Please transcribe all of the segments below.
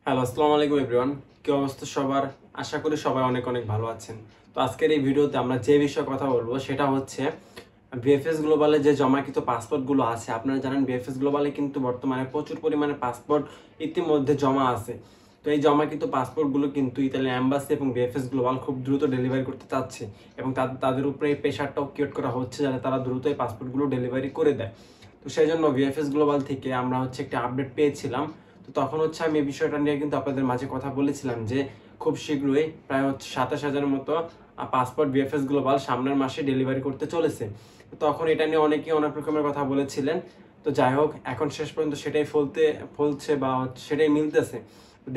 Hello, আসসালামু আলাইকুম everyone. কি অবস্থা সবার? আশা করি সবাই অনেক অনেক ভালো আছেন। তো আজকের এই ভিডিওতে আমরা যে বিষয়ে কথা বলবো সেটা হচ্ছে বিএফএস গ্লোবালে যে জমাকৃত পাসপোর্টগুলো আছে। আপনারা জানেন বিএফএস গ্লোবালে কিন্তু বর্তমানে প্রচুর পরিমাণে পাসপোর্ট ইতিমধ্যে জমা আছে। তো এই জমাকৃত পাসপোর্টগুলো কিন্তু ইতালিয়ান এম্বাসি এবং বিএফএস গ্লোবাল খুব দ্রুত ডেলিভারি করতে চাচ্ছে এবং তাদের উপরে এই প্রেশারটাও ক্রিয়েট করা হচ্ছে যাতে তারা দ্রুত এই পাসপোর্টগুলো ডেলিভারি করে দেয়। তো সেই জন্য বিএফএস গ্লোবাল থেকে আমরা একটা আপডেট পেয়েছিলাম। তো তখন আমি এই বিষয়টা নিয়ে কিন্তু আপনাদের মাঝে কথা বলেছিলাম যে খুব শীঘ্রই প্রায় 27,000-এর মতো পাসপোর্ট বিএফএস গ্লোবাল সামনের মাসে ডেলিভারি করতে চলেছে। তো তখন এটা নিয়ে অনেকেই অনেক রকমের কথা বলেছিলেন। তো যাই হোক, এখন শেষ পর্যন্ত সেটাই ফলছে বা সেটাই মিলতেছে।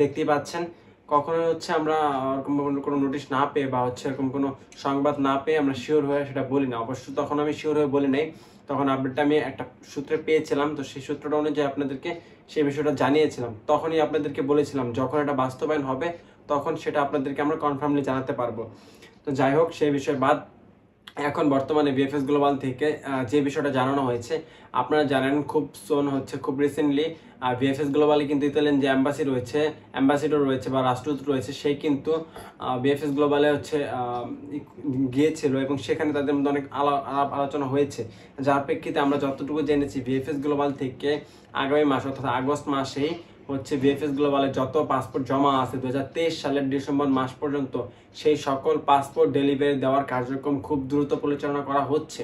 দেখতেই পাচ্ছেন, কখনোই আমরা এরকম কোনো নোটিশ না পেয়ে বা এরকম কোনো সংবাদ না পেয়ে আমরা শিওর হয়ে সেটা বলি না। অবশ্য তখন আমি শিওর হয়ে বলি নাই, তখন আপডেটটা আমি একটা সূত্রে পেয়েছিলাম। তো সেই সূত্রটা অনুযায়ী আপনাদেরকে সেই বিষয়টা জানিয়েছিলাম। তখনই আপনাদেরকে বলেছিলাম যখন এটা বাস্তবায়ন হবে তখন সেটা আপনাদেরকে আমরা কনফার্মলি জানাতে পারবো। তো যাই হোক, সেই বিষয় বাদ। এখন বর্তমানে বিএফএস গ্লোবাল থেকে যে বিষয়টা জানানো হয়েছে, আপনারা জানেন খুব রিসেন্টলি বিএফএস গ্লোবালে কিন্তু ইতালিয়ান যে অ্যাম্বাসিডর রয়েছে বা রাষ্ট্রদূত রয়েছে, সেই কিন্তু বিএফএস গ্লোবালে গিয়েছিল এবং সেখানে তাদের মধ্যে অনেক আলাপ আলোচনা হয়েছে, যার প্রেক্ষিতে আমরা যতটুকু জেনেছি বিএফএস গ্লোবাল থেকে আগামী মাস অর্থাৎ আগস্ট মাসেই বিএফএস গ্লোবালে যত পাসপোর্ট জমা আছে 2023 সালের ডিসেম্বর মাস পর্যন্ত সেই সকল পাসপোর্ট ডেলিভারি দেওয়ার কার্যক্রম খুব দ্রুত পরিচালনা করা হচ্ছে।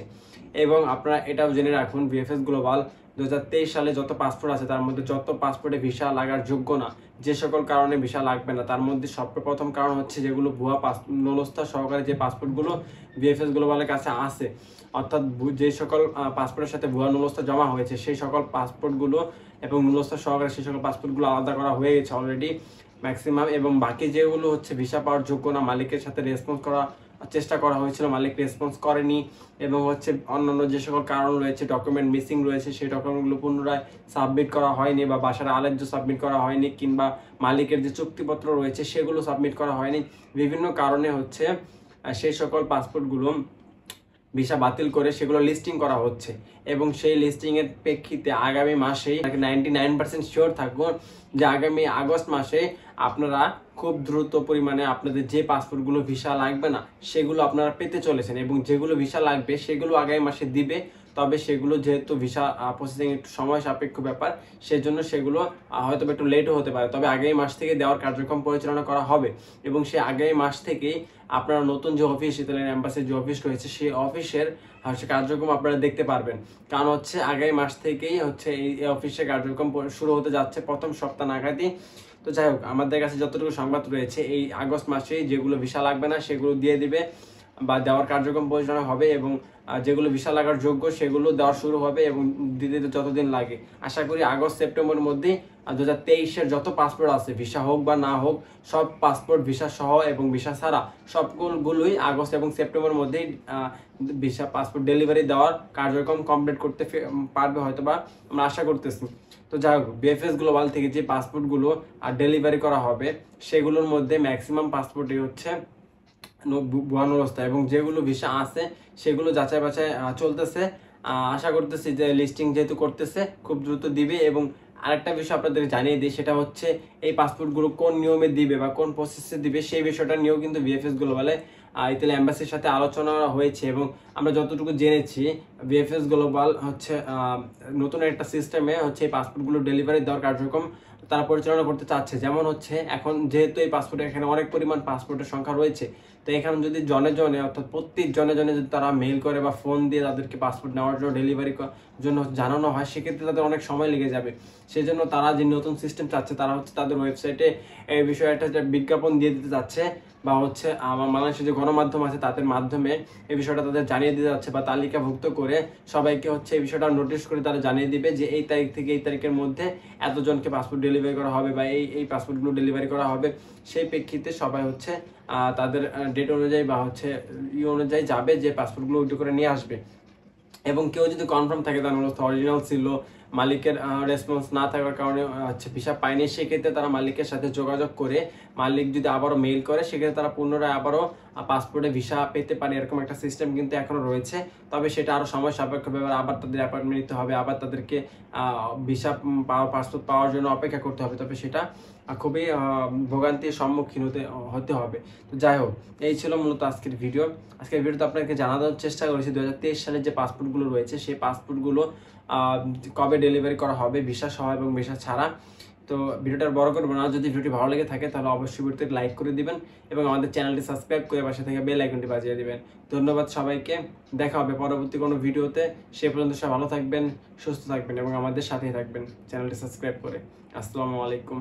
এবং আপনারা এটাও জেনে রাখুন, বিএফএস গ্লোবাল 2023 সালে যত পাসপোর্ট আছে তার মধ্যে যত পাসপোর্টে ভিসা লাগার যোগ্য না, যে সকল কারণে ভিসা লাগবে না, তার মধ্যে সর্বপ্রথম কারণ হচ্ছে যেগুলো ভুয়া নুলস্থা সহকারে যে পাসপোর্টগুলো বিএফএস গ্লোবালের কাছে আছে, অর্থাৎ যে সকল পাসপোর্টের সাথে ভুয়া নুলস্থা জমা হয়েছে সেই সকল পাসপোর্টগুলো এবং নুলস্থা সহকারে সেই সকল পাসপোর্টগুলো আলাদা করা হয়ে গেছে অলরেডি ম্যাক্সিমাম। এবং বাকি যেগুলো ভিসা পাওয়ার যোগ্য না, মালিকের সাথে রেসপন্স করা চেষ্টা করা হয়েছিল, মালিক রেসপন্স করেনি। এবং অন্যান্য যে সকল কারণ রয়েছে, ডকুমেন্ট মিসিং রয়েছে, সেই ডকুমেন্টগুলো পুনরায় সাবমিট করা হয়নি বা বাসার আলেজ্য সাবমিট করা হয়নি, কিংবা মালিকের যে চুক্তিপত্র রয়েছে সেগুলো সাবমিট করা হয়নি। বিভিন্ন কারণে সেই সকল পাসপোর্টগুলো ভিসা বাতিল করে সেগুলো লিস্টিং করা হচ্ছে। এবং সেই লিস্টিং এর প্রেক্ষিতে আগামী মাসেই 99% শিওর থাকবো যে আগামী আগস্ট মাসে আপনারা খুব দ্রুত পরিমাণে আপনাদের যে পাসপোর্টগুলো ভিসা লাগবে না সেগুলো আপনারা পেতে চলেছেন, এবং যেগুলো ভিসা লাগবে সেগুলো আগামী মাসে দিবে। তবে সেগুলো যেহেতু ভিসা প্রসেসিং একটু সময় সাপেক্ষ ব্যাপার, সেজন্য সেগুলো হয়তো একটু লেটও হতে পারে, তবে আগামী মাস থেকে দেওয়ার কার্যক্রম পরিচালনা করা হবে। এবং সেই আগামী মাস থেকেই আপনারা নতুন যে অফিস, ইতালিয়ান এম্বাসির যে অফিস রয়েছে সেই অফিসের কার্যক্রম আপনারা দেখতে পারবেন। কারণ আগামী মাস থেকেই এই অফিসের কার্যক্রম শুরু হতে যাচ্ছে প্রথম সপ্তাহ নাগাদই। তো যাই হোক, আমাদের কাছে যতটুকু সংবাদ রয়েছে এই আগস্ট মাসেই যেগুলো ভিসা লাগবে না সেগুলো দিয়ে দিবে বা দেওয়ার কার্যক্রম পরিচালনা হবে, এবং যেগুলো ভিসা লাগার যোগ্য সেগুলো দেওয়া শুরু হবে এবং দিতে যতদিন লাগে আশা করি আগস্ট সেপ্টেম্বরের মধ্যেই 2023-এর যত পাসপোর্ট আছে, ভিসা হোক বা না হোক, সব পাসপোর্ট ভিসা সহ এবং ভিসা ছাড়া সবগুলোই আগস্ট এবং সেপ্টেম্বরের মধ্যেই ভিসা পাসপোর্ট ডেলিভারি দেওয়ার কার্যক্রম কমপ্লিট করতে পারবে হয়তোবা, আমরা আশা করতেছি। তো যাই হোক, বিএফএস গ্লোবাল থেকে যে পাসপোর্টগুলো ডেলিভারি করা হবে সেগুলোর মধ্যে ম্যাক্সিমাম পাসপোর্টই ভুয়া অবস্থা, এবং যেগুলো ভিসা আছে সেগুলো যাচাই বাছাই চলতেছে। আশা করতেছি যে লিস্টিং যেহেতু করতেছে খুব দ্রুত দিবে। এবং আরেকটা বিষয় আপনাদের জানিয়ে দিই, সেটা এই পাসপোর্টগুলো কোন নিয়মে দিবে বা কোন প্রসেসে দিবে সেই বিষয়টা নিয়েও কিন্তু বিএফএস গ্লোবালে ইতালি এম্বাসির সাথে আলোচনা হয়েছে। এবং আমরা যতটুকু জেনেছি বিএফএস গ্লোবাল নতুন একটা সিস্টেমে এই পাসপোর্টগুলো ডেলিভারি দেওয়ার কার্যক্রম তারা পরিচালনা করতে চাচ্ছে। যেমন এখন যেহেতু এই পাসপোর্টের এখানে অনেক পরিমাণ পাসপোর্টের সংখ্যা রয়েছে, তো এখানে যদি জনে জনে অর্থাৎ প্রত্যেক জনে জনে যদি তারা মেইল করে বা ফোন দিয়ে তাদেরকে পাসপোর্ট নেওয়ার জন্য ডেলিভারি জন্য জানানো হয়, সেক্ষেত্রে তাদের অনেক সময় লেগে যাবে। সেই জন্য তারা যে নতুন সিস্টেম চাচ্ছে, তারা তাদের ওয়েবসাইটে এই বিষয়ে একটা বিজ্ঞাপন দিয়ে দিতে যাচ্ছে, বা বাংলাদেশের যে গণমাধ্যম আছে তাদের মাধ্যমে এই বিষয়টা তাদের জানিয়ে দিতে যাচ্ছে, বা তালিকাভুক্ত করে সবাইকে এই বিষয়টা নোটিশ করে তারা জানিয়ে দিবে যে এই তারিখ থেকে এই তারিখের মধ্যে এতজনকে পাসপোর্ট ডেলিভারি করা হবে বা এই পাসপোর্টগুলো ডেলিভারি করা হবে। সেই প্রেক্ষিতে সবাই তাদের ডেট অনুযায়ী বা অনুযায়ী যাবে, যে পাসপোর্টগুলো ওইটা করে নিয়ে আসবে। এবং কেউ যদি কনফার্ম থাকে তার অরিজিনাল ছিল, মালিকের রেসপন্স না থাকার কারণে ভিসা পায়নি, সেক্ষেত্রে তারা মালিকের সাথে যোগাযোগ করে, মালিক যদি আবারও মেইল করে সেক্ষেত্রে তারা পুনরায় আবারও পাসপোর্টে ভিসা পেতে পারে। এরকম একটা সিস্টেম কিন্তু এখনো রয়েছে, তবে সেটা আরও সময় সাপেক্ষ ব্যাপার। আবার তাদের অ্যাপয়েন্টমেন্ট নিতে হবে, আবার তাদেরকে ভিসা পাসপোর্ট পাওয়ার জন্য অপেক্ষা করতে হবে, তবে সেটা খুবই ভোগান্তির সম্মুখীন হতে হবে। তো যাই হোক, এই ছিল মূলত আজকের ভিডিও। আজকের ভিডিওতে আপনাকে জানানোর চেষ্টা করেছি 2023 সালের যে পাসপোর্টগুলো রয়েছে সেই পাসপোর্টগুলো কবে ডেলিভারি করা হবে, ভিসা সহ এবং ভিসা ছাড়া। তো ভিডিওটা বড় করবো না, যদি ভিডিওটি ভালো লেগে থাকে তাহলে অবশ্যই ভিডিওতে লাইক করে দিবেন এবং আমাদের চ্যানেলটি সাবস্ক্রাইব করে পাশে থেকে বেল আইকনটি বাজিয়ে দিবেন। ধন্যবাদ সবাইকে, দেখা হবে পরবর্তী কোনো ভিডিওতে। সে পর্যন্ত সবাই ভালো থাকবেন, সুস্থ থাকবেন এবং আমাদের সাথেই থাকবেন চ্যানেলটি সাবস্ক্রাইব করে। আসসালামু আলাইকুম।